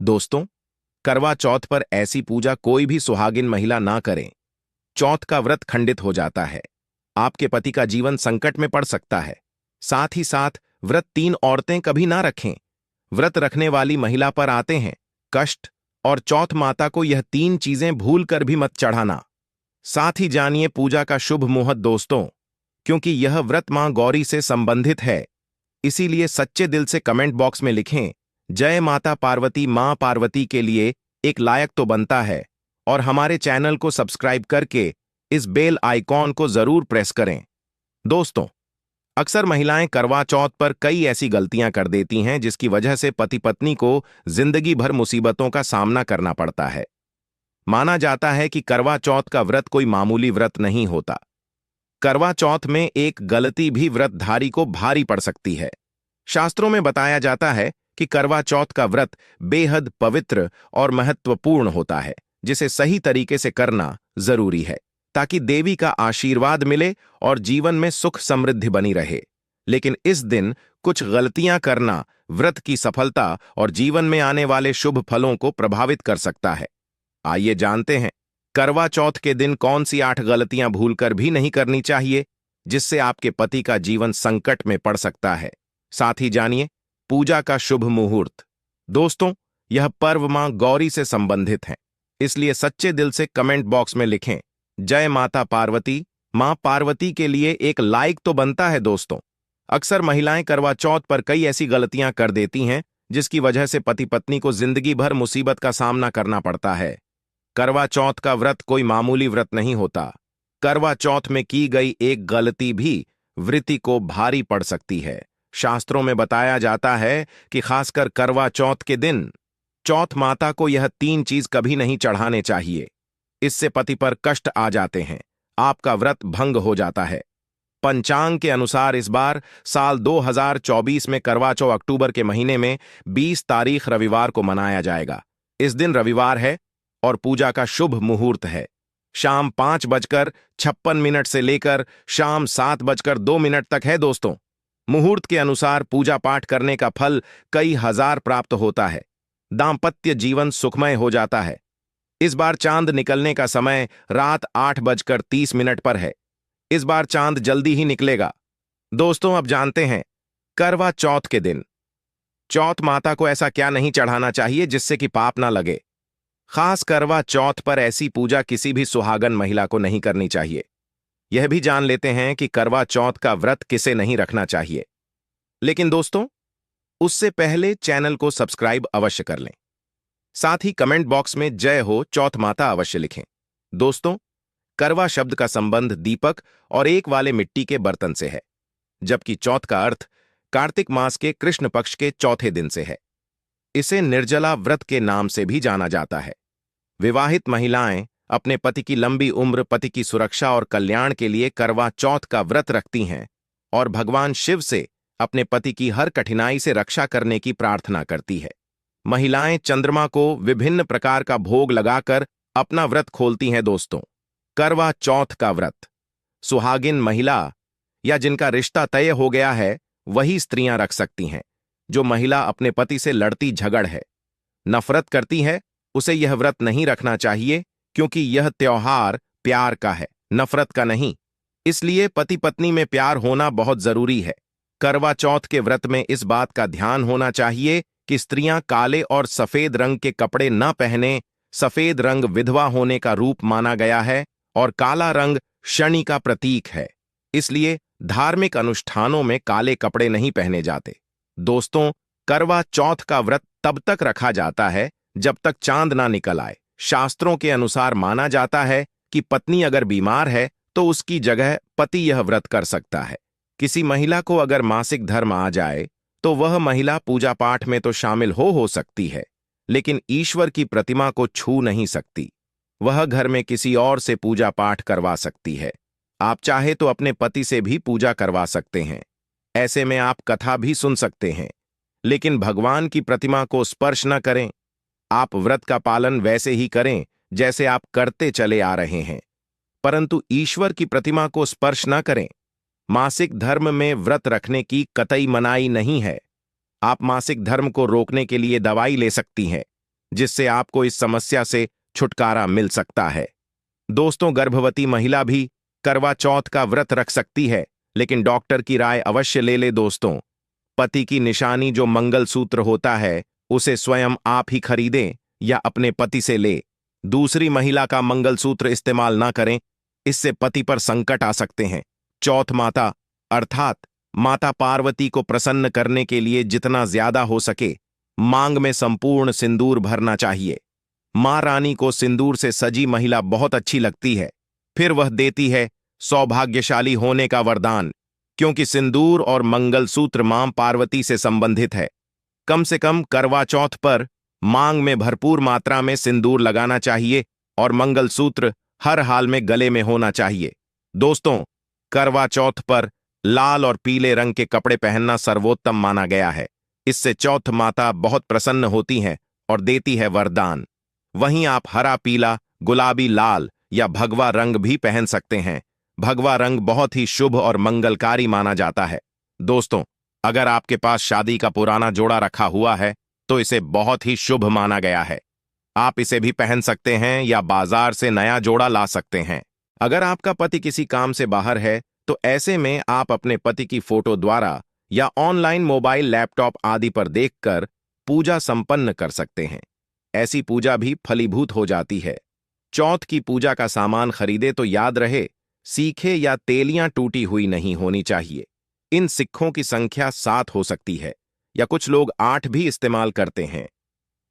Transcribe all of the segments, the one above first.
दोस्तों, करवा चौथ पर ऐसी पूजा कोई भी सुहागिन महिला ना करे। चौथ का व्रत खंडित हो जाता है। आपके पति का जीवन संकट में पड़ सकता है। साथ ही साथ व्रत 3 औरतें कभी ना रखें। व्रत रखने वाली महिला पर आते हैं कष्ट, और चौथ माता को यह 3 चीजें भूल कर भी मत चढ़ाना। साथ ही जानिए पूजा का शुभ मुहूर्त दोस्तों, क्योंकि यह व्रत मां गौरी से संबंधित है। इसीलिए सच्चे दिल से कमेंट बॉक्स में लिखें जय माता पार्वती। मां पार्वती के लिए एक लायक तो बनता है। और हमारे चैनल को सब्सक्राइब करके इस बेल आइकॉन को जरूर प्रेस करें। दोस्तों, अक्सर महिलाएं करवा चौथ पर कई ऐसी गलतियां कर देती हैं जिसकी वजह से पति पत्नी को जिंदगी भर मुसीबतों का सामना करना पड़ता है। माना जाता है कि करवा चौथ का व्रत कोई मामूली व्रत नहीं होता। करवा चौथ में एक गलती भी व्रतधारी को भारी पड़ सकती है। शास्त्रों में बताया जाता है कि करवा चौथ का व्रत बेहद पवित्र और महत्वपूर्ण होता है, जिसे सही तरीके से करना जरूरी है ताकि देवी का आशीर्वाद मिले और जीवन में सुख समृद्धि बनी रहे। लेकिन इस दिन कुछ गलतियां करना व्रत की सफलता और जीवन में आने वाले शुभ फलों को प्रभावित कर सकता है। आइए जानते हैं करवा चौथ के दिन कौन सी 8 गलतियां भूलकर भी नहीं करनी चाहिए, जिससे आपके पति का जीवन संकट में पड़ सकता है। साथ ही जानिए पूजा का शुभ मुहूर्त। दोस्तों, यह पर्व मां गौरी से संबंधित है, इसलिए सच्चे दिल से कमेंट बॉक्स में लिखें जय माता पार्वती। मां पार्वती के लिए एक लाइक तो बनता है। दोस्तों, अक्सर महिलाएं करवा चौथ पर कई ऐसी गलतियां कर देती हैं जिसकी वजह से पति पत्नी को जिंदगी भर मुसीबत का सामना करना पड़ता है। करवा चौथ का व्रत कोई मामूली व्रत नहीं होता। करवा चौथ में की गई एक गलती भी व्रती को भारी पड़ सकती है। शास्त्रों में बताया जाता है कि खासकर करवा चौथ के दिन चौथ माता को यह 3 चीज कभी नहीं चढ़ाने चाहिए। इससे पति पर कष्ट आ जाते हैं, आपका व्रत भंग हो जाता है। पंचांग के अनुसार इस बार साल 2024 में करवा चौथ अक्टूबर के महीने में 20 तारीख रविवार को मनाया जाएगा। इस दिन रविवार है और पूजा का शुभ मुहूर्त है। शाम 5:56 से लेकर शाम 7:02 तक है। दोस्तों, मुहूर्त के अनुसार पूजा पाठ करने का फल कई हजार प्राप्त होता है। दांपत्य जीवन सुखमय हो जाता है। इस बार चांद निकलने का समय रात 8:30 पर है। इस बार चांद जल्दी ही निकलेगा। दोस्तों, अब जानते हैं करवा चौथ के दिन चौथ माता को ऐसा क्या नहीं चढ़ाना चाहिए जिससे कि पाप ना लगे। खास करवा चौथ पर ऐसी पूजा किसी भी सुहागन महिला को नहीं करनी चाहिए। यह भी जान लेते हैं कि करवा चौथ का व्रत किसे नहीं रखना चाहिए। लेकिन दोस्तों, उससे पहले चैनल को सब्सक्राइब अवश्य कर लें। साथ ही कमेंट बॉक्स में जय हो चौथ माता अवश्य लिखें। दोस्तों, करवा शब्द का संबंध दीपक और एक वाले मिट्टी के बर्तन से है, जबकि चौथ का अर्थ कार्तिक मास के कृष्ण पक्ष के चौथे दिन से है। इसे निर्जला व्रत के नाम से भी जाना जाता है। विवाहित महिलाएं अपने पति की लंबी उम्र, पति की सुरक्षा और कल्याण के लिए करवा चौथ का व्रत रखती हैं और भगवान शिव से अपने पति की हर कठिनाई से रक्षा करने की प्रार्थना करती है। महिलाएं चंद्रमा को विभिन्न प्रकार का भोग लगाकर अपना व्रत खोलती हैं। दोस्तों, करवा चौथ का व्रत सुहागिन महिला या जिनका रिश्ता तय हो गया है वही स्त्रियां रख सकती हैं। जो महिला अपने पति से लड़ती झगड़ है, नफरत करती है, उसे यह व्रत नहीं रखना चाहिए, क्योंकि यह त्योहार प्यार का है, नफरत का नहीं। इसलिए पति पत्नी में प्यार होना बहुत जरूरी है। करवा चौथ के व्रत में इस बात का ध्यान होना चाहिए कि स्त्रियां काले और सफेद रंग के कपड़े न पहने। सफेद रंग विधवा होने का रूप माना गया है और काला रंग शनि का प्रतीक है। इसलिए धार्मिक अनुष्ठानों में काले कपड़े नहीं पहने जाते। दोस्तों, करवा चौथ का व्रत तब तक रखा जाता है जब तक चांद ना निकल आए। शास्त्रों के अनुसार माना जाता है कि पत्नी अगर बीमार है तो उसकी जगह पति यह व्रत कर सकता है। किसी महिला को अगर मासिक धर्म आ जाए तो वह महिला पूजा पाठ में तो शामिल हो सकती है, लेकिन ईश्वर की प्रतिमा को छू नहीं सकती। वह घर में किसी और से पूजा पाठ करवा सकती है। आप चाहे तो अपने पति से भी पूजा करवा सकते हैं। ऐसे में आप कथा भी सुन सकते हैं, लेकिन भगवान की प्रतिमा को स्पर्श न करें। आप व्रत का पालन वैसे ही करें जैसे आप करते चले आ रहे हैं, परंतु ईश्वर की प्रतिमा को स्पर्श न करें। मासिक धर्म में व्रत रखने की कतई मनाही नहीं है। आप मासिक धर्म को रोकने के लिए दवाई ले सकती हैं, जिससे आपको इस समस्या से छुटकारा मिल सकता है। दोस्तों, गर्भवती महिला भी करवा चौथ का व्रत रख सकती है, लेकिन डॉक्टर की राय अवश्य ले ले दोस्तों। पति की निशानी जो मंगलसूत्र होता है, उसे स्वयं आप ही खरीदें या अपने पति से ले। दूसरी महिला का मंगलसूत्र इस्तेमाल ना करें, इससे पति पर संकट आ सकते हैं। चौथ माता अर्थात माता पार्वती को प्रसन्न करने के लिए जितना ज्यादा हो सके मांग में संपूर्ण सिंदूर भरना चाहिए। मां रानी को सिंदूर से सजी महिला बहुत अच्छी लगती है, फिर वह देती है सौभाग्यशाली होने का वरदान, क्योंकि सिंदूर और मंगलसूत्र मां पार्वती से संबंधित है। कम से कम करवा चौथ पर मांग में भरपूर मात्रा में सिंदूर लगाना चाहिए और मंगलसूत्र हर हाल में गले में होना चाहिए। दोस्तों, करवा चौथ पर लाल और पीले रंग के कपड़े पहनना सर्वोत्तम माना गया है। इससे चौथ माता बहुत प्रसन्न होती हैं और देती है वरदान। वहीं आप हरा, पीला, गुलाबी, लाल या भगवा रंग भी पहन सकते हैं। भगवा रंग बहुत ही शुभ और मंगलकारी माना जाता है। दोस्तों, अगर आपके पास शादी का पुराना जोड़ा रखा हुआ है तो इसे बहुत ही शुभ माना गया है। आप इसे भी पहन सकते हैं या बाजार से नया जोड़ा ला सकते हैं। अगर आपका पति किसी काम से बाहर है तो ऐसे में आप अपने पति की फोटो द्वारा या ऑनलाइन मोबाइल, लैपटॉप आदि पर देखकर पूजा संपन्न कर सकते हैं। ऐसी पूजा भी फलीभूत हो जाती है। चौथ की पूजा का सामान खरीदे तो याद रहे, सीखे या तेलियां टूटी हुई नहीं होनी चाहिए। इन सिक्कों की संख्या 7 हो सकती है या कुछ लोग 8 भी इस्तेमाल करते हैं।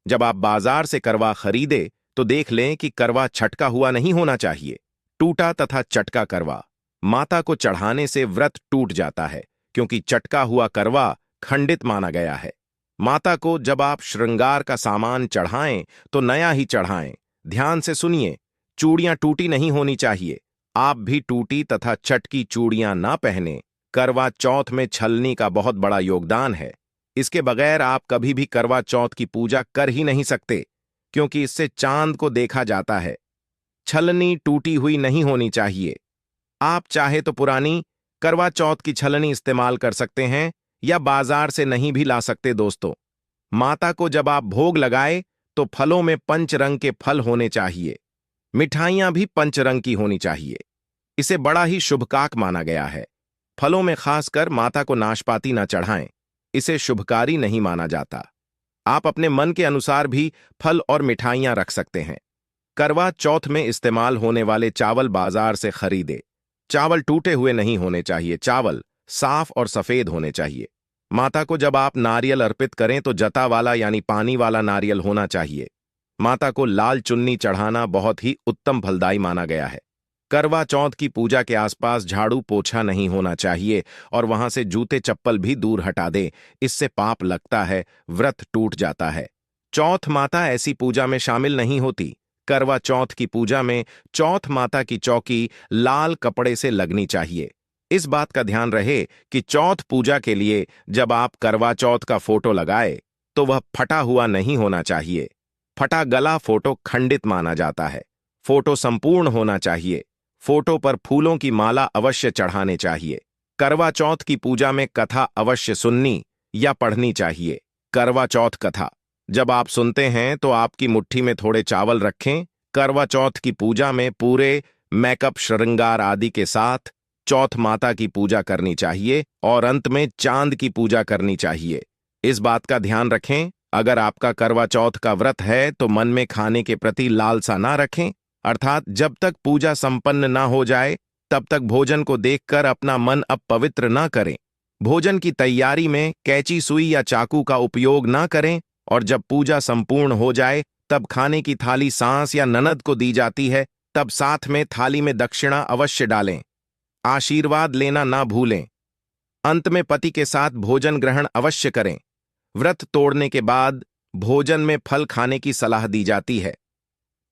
जब आप बाजार से करवा खरीदे तो देख लें कि करवा छटका हुआ नहीं होना चाहिए। टूटा तथा चटका करवा माता को चढ़ाने से व्रत टूट जाता है, क्योंकि चटका हुआ करवा खंडित माना गया है। माता को जब आप श्रृंगार का सामान चढ़ाएं तो नया ही चढ़ाएं। ध्यान से सुनिए, चूड़ियां टूटी नहीं होनी चाहिए। आप भी टूटी तथा चटकी चूड़ियां ना पहने। करवा चौथ में छलनी का बहुत बड़ा योगदान है। इसके बगैर आप कभी भी करवा चौथ की पूजा कर ही नहीं सकते, क्योंकि इससे चांद को देखा जाता है। छलनी टूटी हुई नहीं होनी चाहिए। आप चाहे तो पुरानी करवा चौथ की छलनी इस्तेमाल कर सकते हैं या बाजार से नहीं भी ला सकते। दोस्तों, माता को जब आप भोग लगाए तो फलों में पंच रंग के फल होने चाहिए। मिठाइयां भी पंच रंग की होनी चाहिए। इसे बड़ा ही शुभकारक माना गया है। फलों में खासकर माता को नाशपाती न चढ़ाएं, इसे शुभकारी नहीं माना जाता। आप अपने मन के अनुसार भी फल और मिठाइयां रख सकते हैं। करवा चौथ में इस्तेमाल होने वाले चावल बाजार से खरीदे। चावल टूटे हुए नहीं होने चाहिए। चावल साफ और सफेद होने चाहिए। माता को जब आप नारियल अर्पित करें तो जता वाला यानी पानी वाला नारियल होना चाहिए। माता को लाल चुन्नी चढ़ाना बहुत ही उत्तम फलदायी माना गया है। करवा चौथ की पूजा के आसपास झाड़ू पोछा नहीं होना चाहिए और वहां से जूते चप्पल भी दूर हटा दे। इससे पाप लगता है, व्रत टूट जाता है। चौथ माता ऐसी पूजा में शामिल नहीं होती। करवा चौथ की पूजा में चौथ माता की चौकी लाल कपड़े से लगनी चाहिए। इस बात का ध्यान रहे कि चौथ पूजा के लिए जब आप करवा चौथ का फोटो लगाए तो वह फटा हुआ नहीं होना चाहिए। फटा गला फोटो खंडित माना जाता है। फोटो संपूर्ण होना चाहिए। फोटो पर फूलों की माला अवश्य चढ़ाने चाहिए। करवा चौथ की पूजा में कथा अवश्य सुननी या पढ़नी चाहिए। करवा चौथ कथा जब आप सुनते हैं तो आपकी मुट्ठी में थोड़े चावल रखें। करवा चौथ की पूजा में पूरे मेकअप, श्रृंगार आदि के साथ चौथ माता की पूजा करनी चाहिए और अंत में चांद की पूजा करनी चाहिए। इस बात का ध्यान रखें, अगर आपका करवा चौथ का व्रत है तो मन में खाने के प्रति लालसा ना रखें, अर्थात जब तक पूजा संपन्न ना हो जाए तब तक भोजन को देखकर अपना मन अपवित्र ना करें। भोजन की तैयारी में कैंची, सुई या चाकू का उपयोग ना करें और जब पूजा संपूर्ण हो जाए तब खाने की थाली सास या ननद को दी जाती है, तब साथ में थाली में दक्षिणा अवश्य डालें। आशीर्वाद लेना ना भूलें। अंत में पति के साथ भोजन ग्रहण अवश्य करें। व्रत तोड़ने के बाद भोजन में फल खाने की सलाह दी जाती है।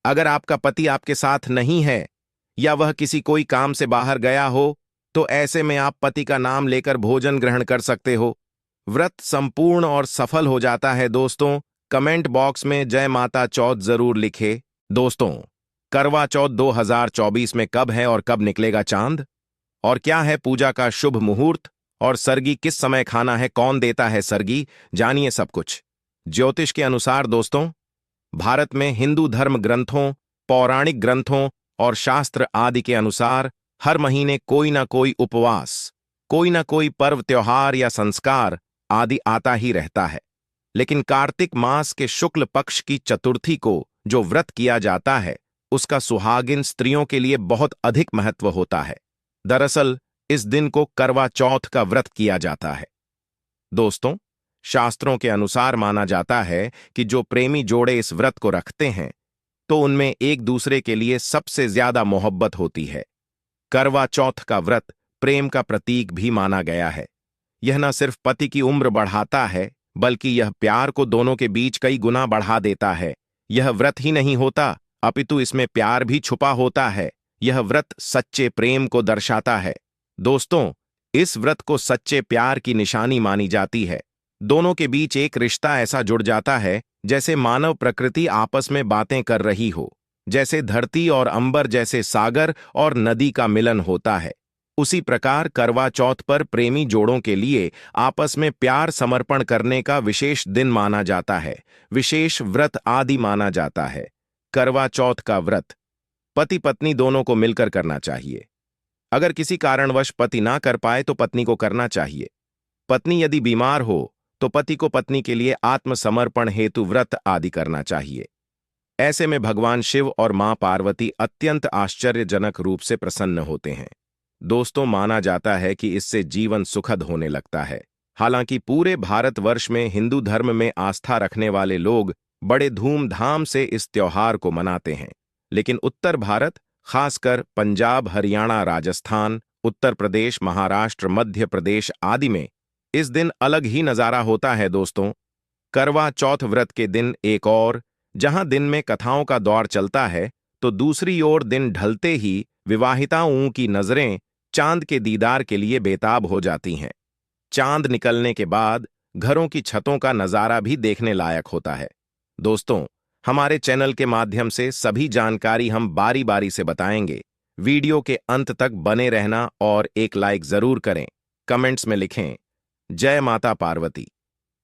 अगर आपका पति आपके साथ नहीं है या वह किसी कोई काम से बाहर गया हो तो ऐसे में आप पति का नाम लेकर भोजन ग्रहण कर सकते हो। व्रत संपूर्ण और सफल हो जाता है। दोस्तों, कमेंट बॉक्स में जय माता चौथ जरूर लिखे। दोस्तों, करवा चौथ 2024 में कब है और कब निकलेगा चांद, और क्या है पूजा का शुभ मुहूर्त, और सरगी किस समय खाना है, कौन देता है सरगी, जानिए सब कुछ ज्योतिष के अनुसार। दोस्तों, भारत में हिंदू धर्म ग्रंथों, पौराणिक ग्रंथों और शास्त्र आदि के अनुसार हर महीने कोई ना कोई उपवास, कोई ना कोई पर्व त्योहार या संस्कार आदि आता ही रहता है। लेकिन कार्तिक मास के शुक्ल पक्ष की चतुर्थी को जो व्रत किया जाता है, उसका सुहागिन स्त्रियों के लिए बहुत अधिक महत्व होता है। दरअसल इस दिन को करवा चौथ का व्रत किया जाता है। दोस्तों, शास्त्रों के अनुसार माना जाता है कि जो प्रेमी जोड़े इस व्रत को रखते हैं, तो उनमें एक दूसरे के लिए सबसे ज्यादा मोहब्बत होती है। करवा चौथ का व्रत प्रेम का प्रतीक भी माना गया है। यह न सिर्फ पति की उम्र बढ़ाता है, बल्कि यह प्यार को दोनों के बीच कई गुना बढ़ा देता है। यह व्रत ही नहीं होता, अपितु इसमें प्यार भी छुपा होता है। यह व्रत सच्चे प्रेम को दर्शाता है। दोस्तों, इस व्रत को सच्चे प्यार की निशानी मानी जाती है। दोनों के बीच एक रिश्ता ऐसा जुड़ जाता है जैसे मानव प्रकृति आपस में बातें कर रही हो, जैसे धरती और अंबर जैसे सागर और नदी का मिलन होता है। उसी प्रकार करवा चौथ पर प्रेमी जोड़ों के लिए आपस में प्यार समर्पण करने का विशेष दिन माना जाता है, विशेष व्रत आदि माना जाता है। करवा चौथ का व्रत पति पत्नी दोनों को मिलकर करना चाहिए। अगर किसी कारणवश पति ना कर पाए तो पत्नी को करना चाहिए। पत्नी यदि बीमार हो तो पति को पत्नी के लिए आत्मसमर्पण हेतु व्रत आदि करना चाहिए। ऐसे में भगवान शिव और मां पार्वती अत्यंत आश्चर्यजनक रूप से प्रसन्न होते हैं। दोस्तों, माना जाता है कि इससे जीवन सुखद होने लगता है। हालांकि पूरे भारतवर्ष में हिंदू धर्म में आस्था रखने वाले लोग बड़े धूमधाम से इस त्योहार को मनाते हैं, लेकिन उत्तर भारत, खासकर पंजाब, हरियाणा, राजस्थान, उत्तर प्रदेश, महाराष्ट्र, मध्य प्रदेश आदि में इस दिन अलग ही नजारा होता है। दोस्तों, करवा चौथ व्रत के दिन एक और जहां दिन में कथाओं का दौर चलता है, तो दूसरी ओर दिन ढलते ही विवाहिताओं की नजरें चांद के दीदार के लिए बेताब हो जाती हैं। चांद निकलने के बाद घरों की छतों का नजारा भी देखने लायक होता है। दोस्तों, हमारे चैनल के माध्यम से सभी जानकारी हम बारी बारी से बताएंगे। वीडियो के अंत तक बने रहना और एक लाइक जरूर करें। कमेंट्स में लिखें जय माता पार्वती,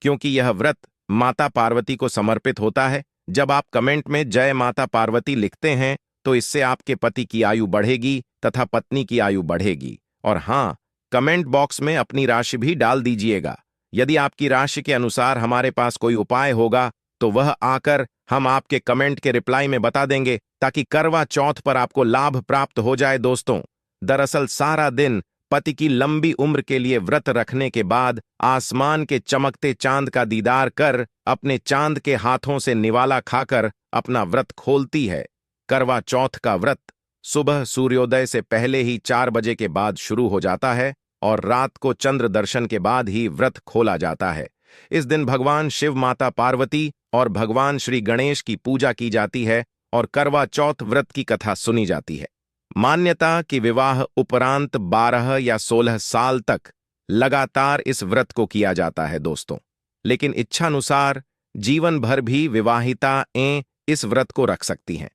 क्योंकि यह व्रत माता पार्वती को समर्पित होता है। जब आप कमेंट में जय माता पार्वती लिखते हैं तो इससे आपके पति की आयु बढ़ेगी तथा पत्नी की आयु बढ़ेगी। और हाँ, कमेंट बॉक्स में अपनी राशि भी डाल दीजिएगा। यदि आपकी राशि के अनुसार हमारे पास कोई उपाय होगा तो वह आकर हम आपके कमेंट के रिप्लाई में बता देंगे, ताकि करवा चौथ पर आपको लाभ प्राप्त हो जाए। दोस्तों, दरअसल सारा दिन पति की लंबी उम्र के लिए व्रत रखने के बाद आसमान के चमकते चांद का दीदार कर अपने चांद के हाथों से निवाला खाकर अपना व्रत खोलती है। करवा चौथ का व्रत सुबह सूर्योदय से पहले ही 4 बजे के बाद शुरू हो जाता है और रात को चंद्र दर्शन के बाद ही व्रत खोला जाता है। इस दिन भगवान शिव, माता पार्वती और भगवान श्री गणेश की पूजा की जाती है और करवा चौथ व्रत की कथा सुनी जाती है। मान्यता कि विवाह उपरांत 12 या 16 साल तक लगातार इस व्रत को किया जाता है। दोस्तों, लेकिन इच्छानुसार जीवन भर भी विवाहिताएं इस व्रत को रख सकती हैं।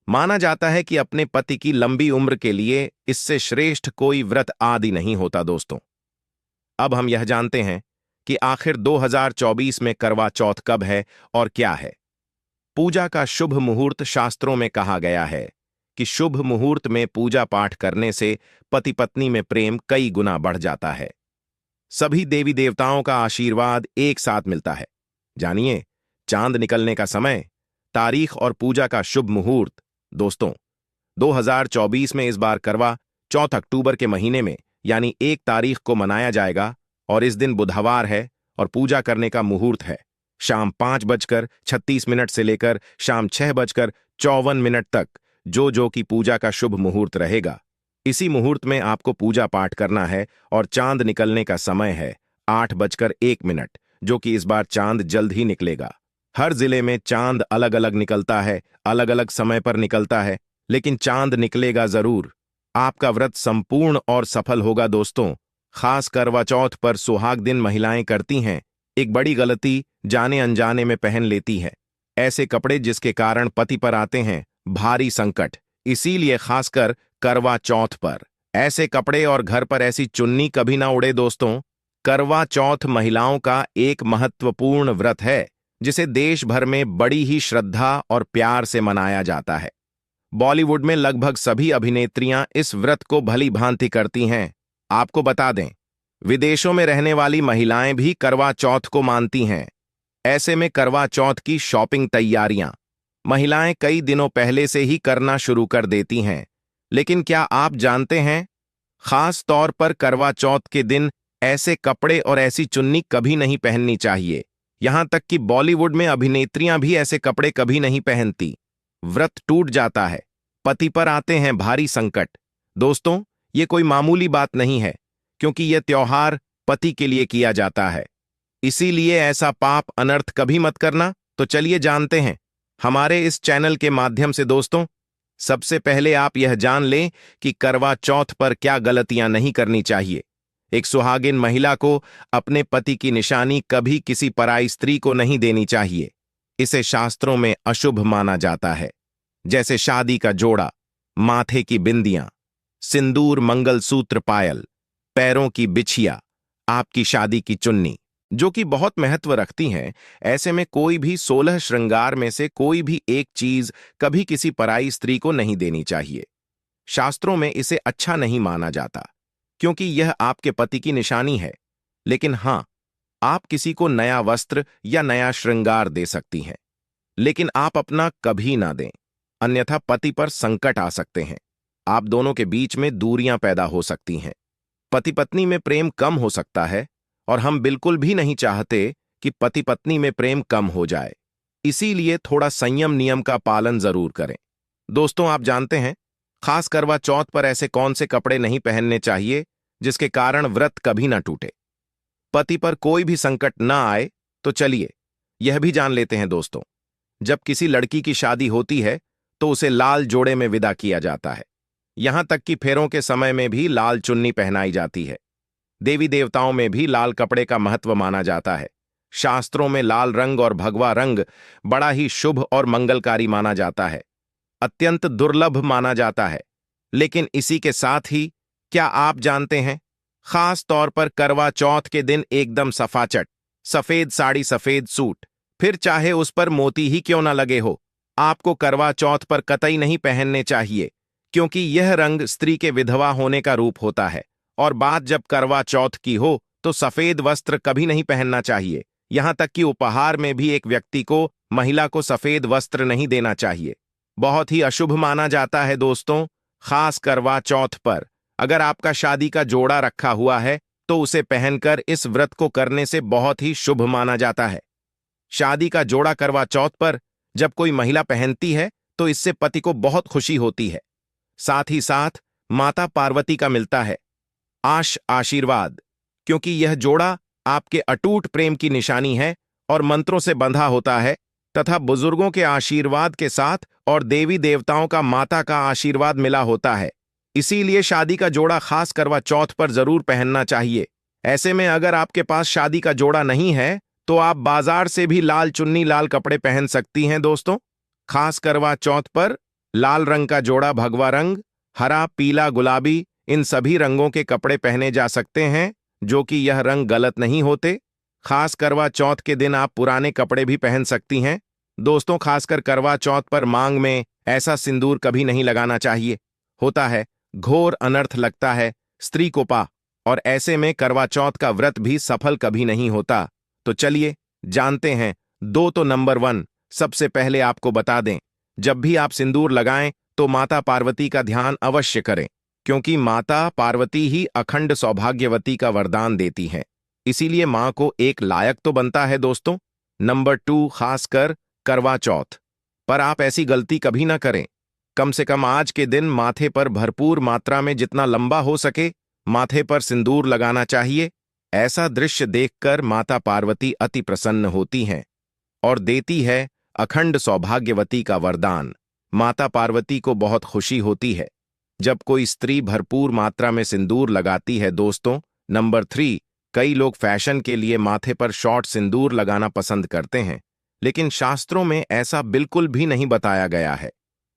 माना जाता है कि अपने पति की लंबी उम्र के लिए इससे श्रेष्ठ कोई व्रत आदि नहीं होता। दोस्तों, अब हम यह जानते हैं कि आखिर 2024 में करवा चौथ कब है और क्या है। पूजा का शुभ मुहूर्त शास्त्रों में कहा गया है कि शुभ मुहूर्त में पूजा पाठ करने से पति पत्नी में प्रेम कई गुना बढ़ जाता है। सभी देवी देवताओं का आशीर्वाद एक साथ मिलता है। जानिए चांद निकलने का समय, तारीख और पूजा का शुभ मुहूर्त। दोस्तों, 2024 में इस बार करवा चौथ अक्टूबर के महीने में यानी 1 तारीख को मनाया जाएगा और इस दिन बुधवार है और पूजा करने का मुहूर्त है शाम 5:36 से लेकर शाम 6:54 तक। जो की पूजा का शुभ मुहूर्त रहेगा, इसी मुहूर्त में आपको पूजा पाठ करना है और चांद निकलने का समय है 8:01, जो कि इस बार चांद जल्द ही निकलेगा। हर जिले में चांद अलग अलग निकलता है, अलग अलग समय पर निकलता है, लेकिन चांद निकलेगा जरूर। आपका व्रत संपूर्ण और सफल होगा। दोस्तों, खास करवा चौथ पर सुहाग दिन महिलाएं करती हैं एक बड़ी गलती, जाने अनजाने में पहन लेती हैं ऐसे कपड़े जिसके कारण पति पर आते हैं भारी संकट। इसीलिए खासकर करवा चौथ पर ऐसे कपड़े और घर पर ऐसी चुन्नी कभी ना उड़े। दोस्तों, करवा चौथ महिलाओं का एक महत्वपूर्ण व्रत है जिसे देश भर में बड़ी ही श्रद्धा और प्यार से मनाया जाता है। बॉलीवुड में लगभग सभी अभिनेत्रियां इस व्रत को भली भांति करती हैं। आपको बता दें, विदेशों में रहने वाली महिलाएं भी करवा चौथ को मानती हैं। ऐसे में करवा चौथ की शॉपिंग तैयारियां महिलाएं कई दिनों पहले से ही करना शुरू कर देती हैं। लेकिन क्या आप जानते हैं, खास तौर पर करवा चौथ के दिन ऐसे कपड़े और ऐसी चुन्नी कभी नहीं पहननी चाहिए। यहां तक कि बॉलीवुड में अभिनेत्रियां भी ऐसे कपड़े कभी नहीं पहनती। व्रत टूट जाता है, पति पर आते हैं भारी संकट। दोस्तों, ये कोई मामूली बात नहीं है, क्योंकि यह त्योहार पति के लिए किया जाता है। इसीलिए ऐसा पाप अनर्थ कभी मत करना। तो चलिए जानते हैं हमारे इस चैनल के माध्यम से। दोस्तों, सबसे पहले आप यह जान लें कि करवा चौथ पर क्या गलतियां नहीं करनी चाहिए। एक सुहागिन महिला को अपने पति की निशानी कभी किसी पराई स्त्री को नहीं देनी चाहिए। इसे शास्त्रों में अशुभ माना जाता है। जैसे शादी का जोड़ा, माथे की बिंदियां, सिंदूर, मंगलसूत्र, पायल, पैरों की बिछिया, आपकी शादी की चुन्नी, जो कि बहुत महत्व रखती हैं। ऐसे में कोई भी 16 श्रृंगार में से कोई भी एक चीज कभी किसी पराई स्त्री को नहीं देनी चाहिए। शास्त्रों में इसे अच्छा नहीं माना जाता, क्योंकि यह आपके पति की निशानी है। लेकिन हां, आप किसी को नया वस्त्र या नया श्रृंगार दे सकती हैं, लेकिन आप अपना कभी ना दें, अन्यथा पति पर संकट आ सकते हैं। आप दोनों के बीच में दूरियां पैदा हो सकती हैं। पति पत्नी में प्रेम कम हो सकता है, और हम बिल्कुल भी नहीं चाहते कि पति पत्नी में प्रेम कम हो जाए। इसीलिए थोड़ा संयम नियम का पालन जरूर करें। दोस्तों, आप जानते हैं, खास करवा चौथ पर ऐसे कौन से कपड़े नहीं पहनने चाहिए जिसके कारण व्रत कभी ना टूटे, पति पर कोई भी संकट ना आए। तो चलिए यह भी जान लेते हैं। दोस्तों, जब किसी लड़की की शादी होती है तो उसे लाल जोड़े में विदा किया जाता है। यहां तक कि फेरों के समय में भी लाल चुन्नी पहनाई जाती है। देवी देवताओं में भी लाल कपड़े का महत्व माना जाता है। शास्त्रों में लाल रंग और भगवा रंग बड़ा ही शुभ और मंगलकारी माना जाता है, अत्यंत दुर्लभ माना जाता है। लेकिन इसी के साथ ही, क्या आप जानते हैं, खास तौर पर करवा चौथ के दिन एकदम सफाचट, सफेद साड़ी, सफेद सूट, फिर चाहे उस पर मोती ही क्यों ना लगे हो, आपको करवा चौथ पर कतई नहीं पहनने चाहिए, क्योंकि यह रंग स्त्री के विधवा होने का रूप होता है। और बात जब करवा चौथ की हो तो सफेद वस्त्र कभी नहीं पहनना चाहिए। यहां तक कि उपहार में भी एक व्यक्ति को, महिला को सफेद वस्त्र नहीं देना चाहिए। बहुत ही अशुभ माना जाता है। दोस्तों, खास करवा चौथ पर अगर आपका शादी का जोड़ा रखा हुआ है तो उसे पहनकर इस व्रत को करने से बहुत ही शुभ माना जाता है। शादी का जोड़ा करवा चौथ पर जब कोई महिला पहनती है तो इससे पति को बहुत खुशी होती है। साथ ही साथ माता पार्वती का मिलता है आशीर्वाद, क्योंकि यह जोड़ा आपके अटूट प्रेम की निशानी है और मंत्रों से बंधा होता है, तथा बुजुर्गों के आशीर्वाद के साथ और देवी देवताओं का, माता का आशीर्वाद मिला होता है। इसीलिए शादी का जोड़ा खास करवा चौथ पर जरूर पहनना चाहिए। ऐसे में अगर आपके पास शादी का जोड़ा नहीं है तो आप बाजार से भी लाल चुन्नी, लाल कपड़े पहन सकती हैं। दोस्तों, खास करवा चौथ पर लाल रंग का जोड़ा, भगवा रंग, हरा, पीला, गुलाबी, इन सभी रंगों के कपड़े पहने जा सकते हैं, जो कि यह रंग गलत नहीं होते। खास करवा चौथ के दिन आप पुराने कपड़े भी पहन सकती हैं। दोस्तों, खासकर करवा चौथ पर मांग में ऐसा सिंदूर कभी नहीं लगाना चाहिए। होता है, घोर अनर्थ लगता है स्त्री को पा, और ऐसे में करवा चौथ का व्रत भी सफल कभी नहीं होता। तो चलिए जानते हैं। तो नंबर 1, सबसे पहले आपको बता दें, जब भी आप सिंदूर लगाएं तो माता पार्वती का ध्यान अवश्य करें, क्योंकि माता पार्वती ही अखंड सौभाग्यवती का वरदान देती हैं। इसीलिए मां को एक लायक तो बनता है। दोस्तों, नंबर 2, खासकर करवा चौथ पर आप ऐसी गलती कभी ना करें। कम से कम आज के दिन माथे पर भरपूर मात्रा में, जितना लंबा हो सके, माथे पर सिंदूर लगाना चाहिए। ऐसा दृश्य देखकर माता पार्वती अति प्रसन्न होती हैं और देती है अखंड सौभाग्यवती का वरदान। माता पार्वती को बहुत खुशी होती है जब कोई स्त्री भरपूर मात्रा में सिंदूर लगाती है। दोस्तों, नंबर 3, कई लोग फैशन के लिए माथे पर शॉर्ट सिंदूर लगाना पसंद करते हैं, लेकिन शास्त्रों में ऐसा बिल्कुल भी नहीं बताया गया है।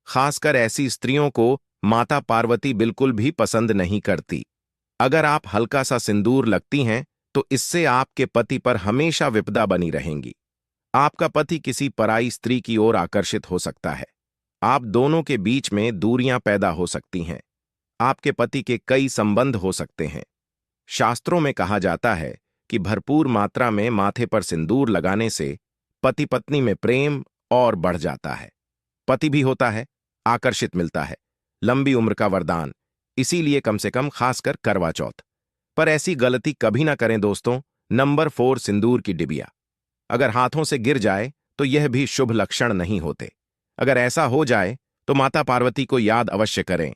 खासकर ऐसी स्त्रियों को माता पार्वती बिल्कुल भी पसंद नहीं करती। अगर आप हल्का सा सिंदूर लगती हैं तो इससे आपके पति पर हमेशा विपदा बनी रहेंगी। आपका पति किसी पराई स्त्री की ओर आकर्षित हो सकता है। आप दोनों के बीच में दूरियां पैदा हो सकती हैं। आपके पति के कई संबंध हो सकते हैं। शास्त्रों में कहा जाता है कि भरपूर मात्रा में माथे पर सिंदूर लगाने से पति पत्नी में प्रेम और बढ़ जाता है। पति भी होता है, आकर्षित मिलता है, लंबी उम्र का वरदान, इसीलिए कम से कम खासकर करवा चौथ पर ऐसी गलती कभी ना करें दोस्तों। नंबर 4, सिंदूर की डिबिया। अगर हाथों से गिर जाए तो यह भी शुभ लक्षण नहीं होते। अगर ऐसा हो जाए तो माता पार्वती को याद अवश्य करें।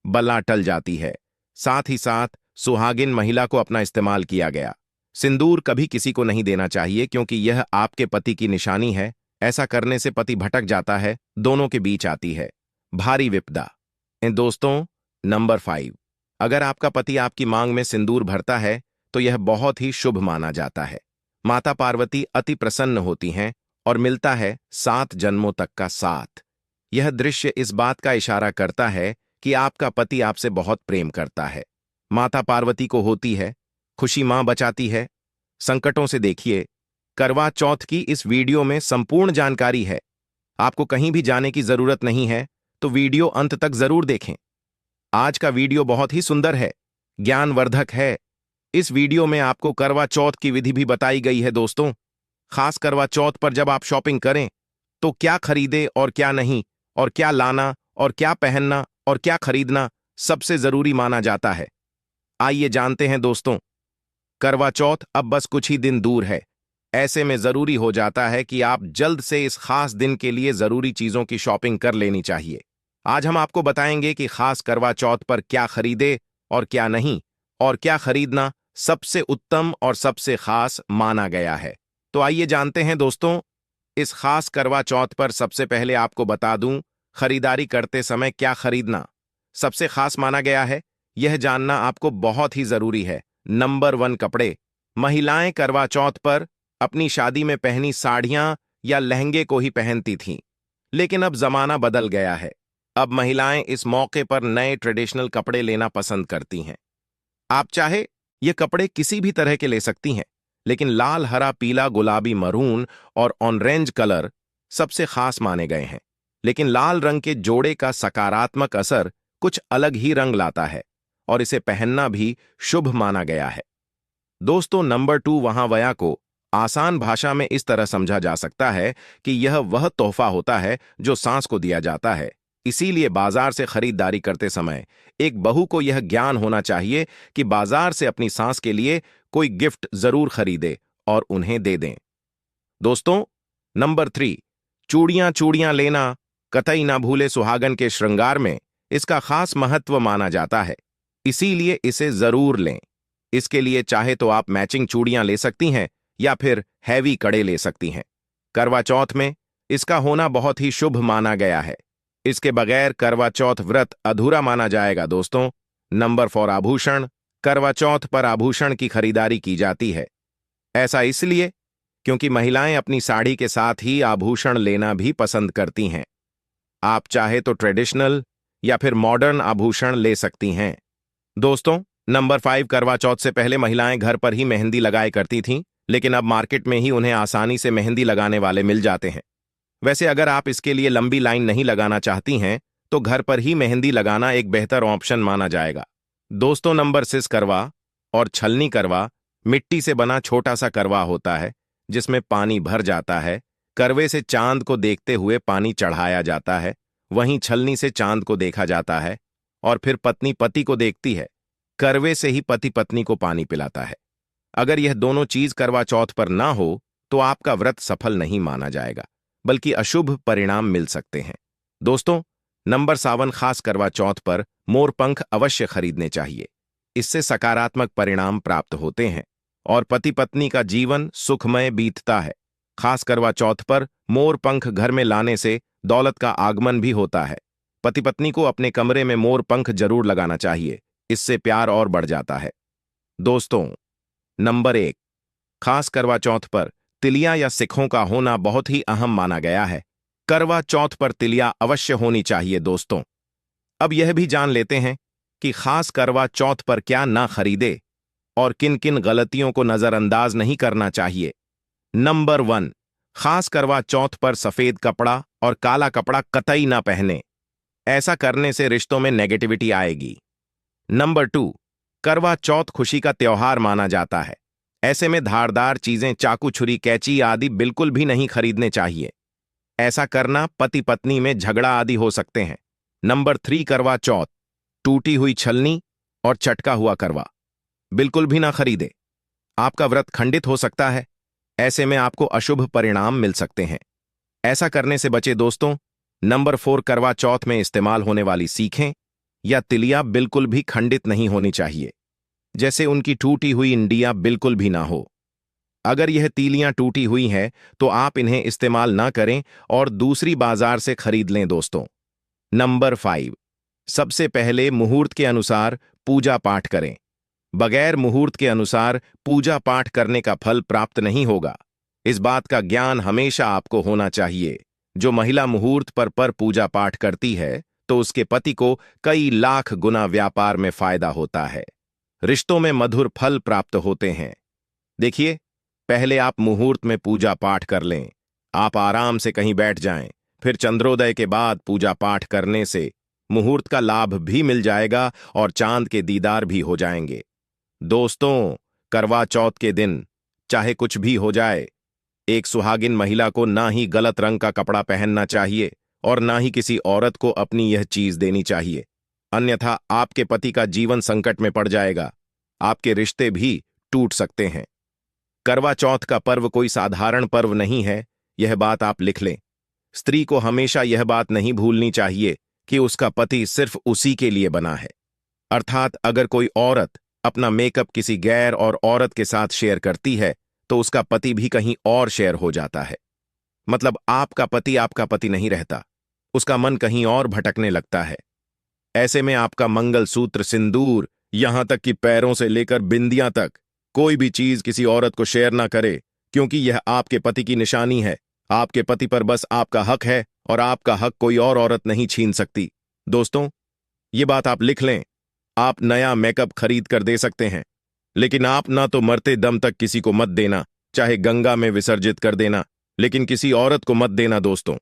बला टल जाती है। साथ ही साथ सुहागिन महिला को अपना इस्तेमाल किया गया सिंदूर कभी किसी को नहीं देना चाहिए, क्योंकि यह आपके पति की निशानी है। ऐसा करने से पति भटक जाता है, दोनों के बीच आती है भारी विपदा। दोस्तों, नंबर 5, अगर आपका पति आपकी मांग में सिंदूर भरता है तो यह बहुत ही शुभ माना जाता है। माता पार्वती अति प्रसन्न होती हैं और मिलता है 7 जन्मों तक का साथ। यह दृश्य इस बात का इशारा करता है कि आपका पति आपसे बहुत प्रेम करता है। माता पार्वती को होती है खुशी, मां बचाती है संकटों से। देखिए, करवा चौथ की इस वीडियो में संपूर्ण जानकारी है। आपको कहीं भी जाने की जरूरत नहीं है, तो वीडियो अंत तक जरूर देखें। आज का वीडियो बहुत ही सुंदर है, ज्ञानवर्धक है। इस वीडियो में आपको करवा चौथ की विधि भी बताई गई है दोस्तों। खास करवा चौथ पर जब आप शॉपिंग करें तो क्या खरीदे और क्या नहीं, और क्या लाना और क्या पहनना और क्या खरीदना सबसे जरूरी माना जाता है। आइए जानते हैं दोस्तों। करवा चौथ अब बस कुछ ही दिन दूर है। ऐसे में जरूरी हो जाता है कि आप जल्द से इस खास दिन के लिए जरूरी चीजों की शॉपिंग कर लेनी चाहिए। आज हम आपको बताएंगे कि खास करवा चौथ पर क्या खरीदे और क्या नहीं, और क्या खरीदना सबसे उत्तम और सबसे खास माना गया है। तो आइए जानते हैं दोस्तों। इस खास करवा चौथ पर सबसे पहले आपको बता दूं, खरीदारी करते समय क्या खरीदना सबसे खास माना गया है, यह जानना आपको बहुत ही जरूरी है। नंबर 1, कपड़े। महिलाएं करवा चौथ पर अपनी शादी में पहनी साड़ियां या लहंगे को ही पहनती थीं, लेकिन अब जमाना बदल गया है। अब महिलाएं इस मौके पर नए ट्रेडिशनल कपड़े लेना पसंद करती हैं। आप चाहे ये कपड़े किसी भी तरह के ले सकती हैं, लेकिन लाल, हरा, पीला, गुलाबी, मरून और ऑरेंज कलर सबसे खास माने गए हैं। लेकिन लाल रंग के जोड़े का सकारात्मक असर कुछ अलग ही रंग लाता है और इसे पहनना भी शुभ माना गया है। दोस्तों, नंबर 2, वहां वया को आसान भाषा में इस तरह समझा जा सकता है कि यह वह तोहफा होता है जो सांस को दिया जाता है। इसीलिए बाजार से खरीदारी करते समय एक बहू को यह ज्ञान होना चाहिए कि बाजार से अपनी सांस के लिए कोई गिफ्ट जरूर खरीदे और उन्हें दे दें। दोस्तों, नंबर 3, चूड़ियां। चूड़ियां लेना कतई ना भूले। सुहागन के श्रृंगार में इसका खास महत्व माना जाता है, इसीलिए इसे जरूर लें। इसके लिए चाहे तो आप मैचिंग चूड़ियां ले सकती हैं या फिर हैवी कड़े ले सकती हैं। करवा चौथ में इसका होना बहुत ही शुभ माना गया है। इसके बगैर करवा चौथ व्रत अधूरा माना जाएगा दोस्तों। नंबर 4, आभूषण। करवा चौथ पर आभूषण की खरीदारी की जाती है। ऐसा इसलिए क्योंकि महिलाएं अपनी साड़ी के साथ ही आभूषण लेना भी पसंद करती हैं। आप चाहे तो ट्रेडिशनल या फिर मॉडर्न आभूषण ले सकती हैं। दोस्तों, नंबर 5, करवा चौथ से पहले महिलाएं घर पर ही मेहंदी लगाया करती थीं, लेकिन अब मार्केट में ही उन्हें आसानी से मेहंदी लगाने वाले मिल जाते हैं। वैसे अगर आप इसके लिए लंबी लाइन नहीं लगाना चाहती हैं तो घर पर ही मेहंदी लगाना एक बेहतर ऑप्शन माना जाएगा। दोस्तों, नंबर 6, करवा और छलनी। करवा मिट्टी से बना छोटा सा करवा होता है जिसमें पानी भर जाता है। करवे से चांद को देखते हुए पानी चढ़ाया जाता है, वहीं छलनी से चांद को देखा जाता है और फिर पत्नी पति को देखती है। करवे से ही पति पत्नी को पानी पिलाता है। अगर यह दोनों चीज करवा चौथ पर ना हो तो आपका व्रत सफल नहीं माना जाएगा, बल्कि अशुभ परिणाम मिल सकते हैं। दोस्तों, नंबर 7, खास करवा चौथ पर मोर पंख अवश्य खरीदने चाहिए। इससे सकारात्मक परिणाम प्राप्त होते हैं और पति पत्नी का जीवन सुखमय बीतता है। खास करवा चौथ पर मोर पंख घर में लाने से दौलत का आगमन भी होता है। पति पत्नी को अपने कमरे में मोर पंख जरूर लगाना चाहिए, इससे प्यार और बढ़ जाता है। दोस्तों, नंबर 1, खास करवा चौथ पर तिलिया या सिक्कों का होना बहुत ही अहम माना गया है। करवा चौथ पर तिलिया अवश्य होनी चाहिए। दोस्तों, अब यह भी जान लेते हैं कि खास करवा चौथ पर क्या ना खरीदे और किन किन गलतियों को नजरअंदाज नहीं करना चाहिए। नंबर 1, खास करवा चौथ पर सफेद कपड़ा और काला कपड़ा कतई ना पहने। ऐसा करने से रिश्तों में नेगेटिविटी आएगी। नंबर 2, करवा चौथ खुशी का त्योहार माना जाता है। ऐसे में धारदार चीजें, चाकू, छुरी, कैंची आदि बिल्कुल भी नहीं खरीदने चाहिए। ऐसा करना पति पत्नी में झगड़ा आदि हो सकते हैं। नंबर 3, करवा चौथ, टूटी हुई छलनी और चटका हुआ करवा बिल्कुल भी ना खरीदे। आपका व्रत खंडित हो सकता है। ऐसे में आपको अशुभ परिणाम मिल सकते हैं। ऐसा करने से बचे दोस्तों। नंबर 4, करवा चौथ में इस्तेमाल होने वाली सीखें या तिलिया बिल्कुल भी खंडित नहीं होनी चाहिए। जैसे उनकी टूटी हुई इंडिया बिल्कुल भी ना हो। अगर यह तीलियां टूटी हुई हैं तो आप इन्हें इस्तेमाल ना करें और दूसरी बाजार से खरीद लें दोस्तों। नंबर 5, सबसे पहले मुहूर्त के अनुसार पूजा पाठ करें। बगैर मुहूर्त के अनुसार पूजा पाठ करने का फल प्राप्त नहीं होगा। इस बात का ज्ञान हमेशा आपको होना चाहिए। जो महिला मुहूर्त पर पूजा पाठ करती है तो उसके पति को कई लाख गुना व्यापार में फायदा होता है। रिश्तों में मधुर फल प्राप्त होते हैं। देखिए, पहले आप मुहूर्त में पूजा पाठ कर लें। आप आराम से कहीं बैठ जाएं, फिर चंद्रोदय के बाद पूजा पाठ करने से मुहूर्त का लाभ भी मिल जाएगा और चांद के दीदार भी हो जाएंगे। दोस्तों, करवा चौथ के दिन चाहे कुछ भी हो जाए, एक सुहागिन महिला को ना ही गलत रंग का कपड़ा पहनना चाहिए और ना ही किसी औरत को अपनी यह चीज देनी चाहिए। अन्यथा आपके पति का जीवन संकट में पड़ जाएगा। आपके रिश्ते भी टूट सकते हैं। करवा चौथ का पर्व कोई साधारण पर्व नहीं है, यह बात आप लिख लें। स्त्री को हमेशा यह बात नहीं भूलनी चाहिए कि उसका पति सिर्फ उसी के लिए बना है। अर्थात अगर कोई औरत अपना मेकअप किसी गैर और औरत के साथ शेयर करती है तो उसका पति भी कहीं और शेयर हो जाता है। मतलब आपका पति नहीं रहता, उसका मन कहीं और भटकने लगता है। ऐसे में आपका मंगलसूत्र, सिंदूर, यहां तक कि पैरों से लेकर बिंदियां तक कोई भी चीज किसी औरत को शेयर ना करे, क्योंकि यह आपके पति की निशानी है। आपके पति पर बस आपका हक है और आपका हक कोई और औरत नहीं छीन सकती। दोस्तों, ये बात आप लिख लें। आप नया मेकअप खरीद कर दे सकते हैं, लेकिन आप ना तो मरते दम तक किसी को मत देना, चाहे गंगा में विसर्जित कर देना, लेकिन किसी औरत को मत देना दोस्तों।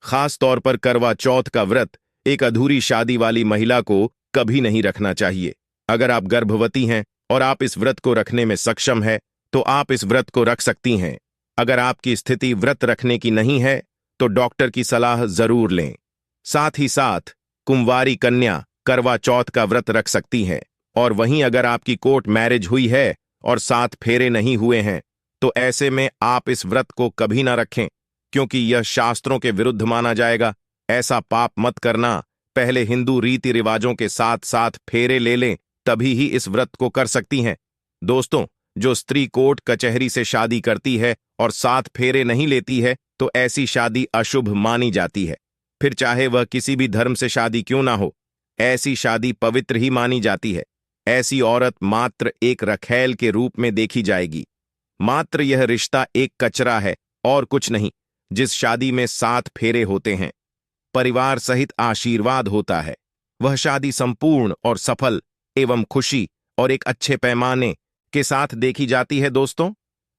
खास तौर पर करवा चौथ का व्रत एक अधूरी शादी वाली महिला को कभी नहीं रखना चाहिए। अगर आप गर्भवती हैं और आप इस व्रत को रखने में सक्षम है तो आप इस व्रत को रख सकती हैं। अगर आपकी स्थिति व्रत रखने की नहीं है तो डॉक्टर की सलाह जरूर लें। साथ ही साथ कुंवारी कन्या करवा चौथ का व्रत रख सकती हैं। और वहीं अगर आपकी कोर्ट मैरिज हुई है और 7 फेरे नहीं हुए हैं तो ऐसे में आप इस व्रत को कभी ना रखें, क्योंकि यह शास्त्रों के विरुद्ध माना जाएगा। ऐसा पाप मत करना। पहले हिंदू रीति रिवाजों के साथ साथ फेरे ले लें, तभी ही इस व्रत को कर सकती हैं। दोस्तों, जो स्त्री कोर्ट कचहरी से शादी करती है और 7 फेरे नहीं लेती है तो ऐसी शादी अशुभ मानी जाती है। फिर चाहे वह किसी भी धर्म से शादी क्यों ना हो, ऐसी शादी पवित्र ही मानी जाती है। ऐसी औरत मात्र एक रखैल के रूप में देखी जाएगी। मात्र यह रिश्ता एक कचरा है और कुछ नहीं। जिस शादी में 7 फेरे होते हैं, परिवार सहित आशीर्वाद होता है, वह शादी संपूर्ण और सफल एवं खुशी और एक अच्छे पैमाने के साथ देखी जाती है। दोस्तों,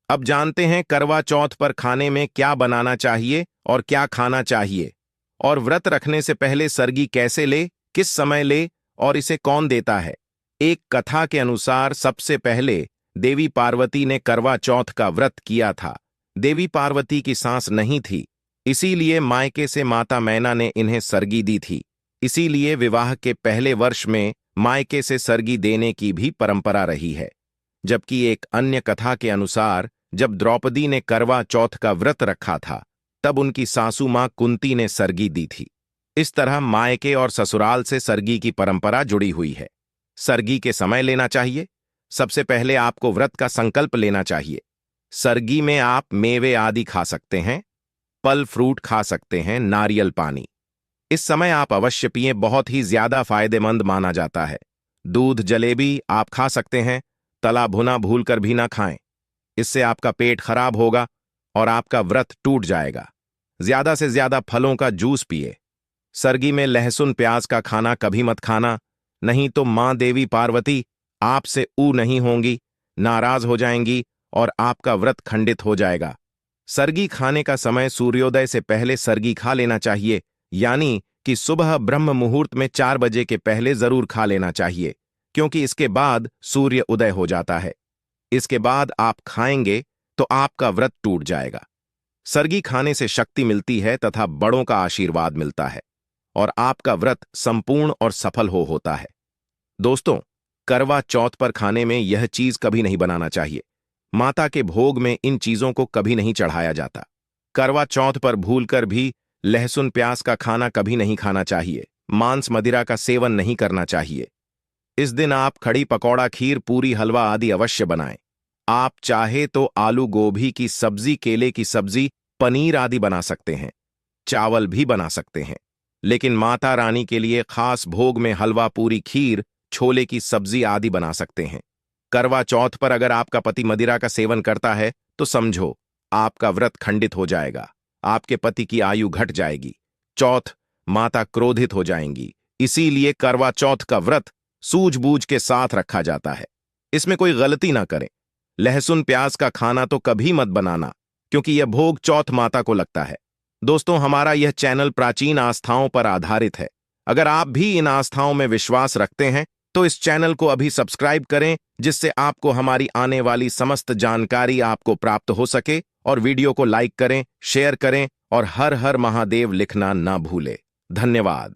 अब जानते हैं करवा चौथ पर खाने में क्या बनाना चाहिए और क्या खाना चाहिए, और व्रत रखने से पहले सरगी कैसे ले, किस समय ले और इसे कौन देता है। एक कथा के अनुसार सबसे पहले देवी पार्वती ने करवा चौथ का व्रत किया था। देवी पार्वती की सांस नहीं थी, इसीलिए मायके से माता मैना ने इन्हें सरगी दी थी। इसीलिए विवाह के पहले वर्ष में मायके से सरगी देने की भी परंपरा रही है। जबकि एक अन्य कथा के अनुसार जब द्रौपदी ने करवा चौथ का व्रत रखा था तब उनकी सासू मां कुंती ने सरगी दी थी। इस तरह मायके और ससुराल से सरगी की परंपरा जुड़ी हुई है। सरगी के समय लेना चाहिए। सबसे पहले आपको व्रत का संकल्प लेना चाहिए। सरगी में आप मेवे आदि खा सकते हैं, फल फ्रूट खा सकते हैं, नारियल पानी इस समय आप अवश्य पिएं, बहुत ही ज्यादा फायदेमंद माना जाता है। दूध जलेबी आप खा सकते हैं, तला भुना भूलकर भी ना खाएं, इससे आपका पेट खराब होगा और आपका व्रत टूट जाएगा। ज्यादा से ज्यादा फलों का जूस पिए। सरगी में लहसुन प्याज का खाना कभी मत खाना, नहीं तो मां देवी पार्वती आपसे ऊ नहीं होंगी, नाराज हो जाएंगी और आपका व्रत खंडित हो जाएगा। सरगी खाने का समय सूर्योदय से पहले सरगी खा लेना चाहिए, यानी कि सुबह ब्रह्म मुहूर्त में 4 बजे के पहले जरूर खा लेना चाहिए, क्योंकि इसके बाद सूर्य उदय हो जाता है। इसके बाद आप खाएंगे तो आपका व्रत टूट जाएगा। सरगी खाने से शक्ति मिलती है तथा बड़ों का आशीर्वाद मिलता है और आपका व्रत संपूर्ण और सफल होता है। दोस्तों, करवा चौथ पर खाने में यह चीज कभी नहीं बनाना चाहिए। माता के भोग में इन चीजों को कभी नहीं चढ़ाया जाता। करवा चौथ पर भूलकर भी लहसुन प्याज का खाना कभी नहीं खाना चाहिए। मांस मदिरा का सेवन नहीं करना चाहिए। इस दिन आप खड़ी पकौड़ा, खीर, पूरी, हलवा आदि अवश्य बनाएं। आप चाहे तो आलू गोभी की सब्जी, केले की सब्जी, पनीर आदि बना सकते हैं। चावल भी बना सकते हैं, लेकिन माता रानी के लिए खास भोग में हलवा, पूरी, खीर, छोले की सब्जी आदि बना सकते हैं। करवा चौथ पर अगर आपका पति मदिरा का सेवन करता है तो समझो आपका व्रत खंडित हो जाएगा। आपके पति की आयु घट जाएगी। चौथ माता क्रोधित हो जाएंगी। इसीलिए करवा चौथ का व्रत सूझबूझ के साथ रखा जाता है। इसमें कोई गलती ना करें। लहसुन प्याज का खाना तो कभी मत बनाना, क्योंकि यह भोग चौथ माता को लगता है। दोस्तों, हमारा यह चैनल प्राचीन आस्थाओं पर आधारित है। अगर आप भी इन आस्थाओं में विश्वास रखते हैं तो इस चैनल को अभी सब्सक्राइब करें, जिससे आपको हमारी आने वाली समस्त जानकारी आपको प्राप्त हो सके। और वीडियो को लाइक करें, शेयर करें और हर हर महादेव लिखना ना भूलें। धन्यवाद।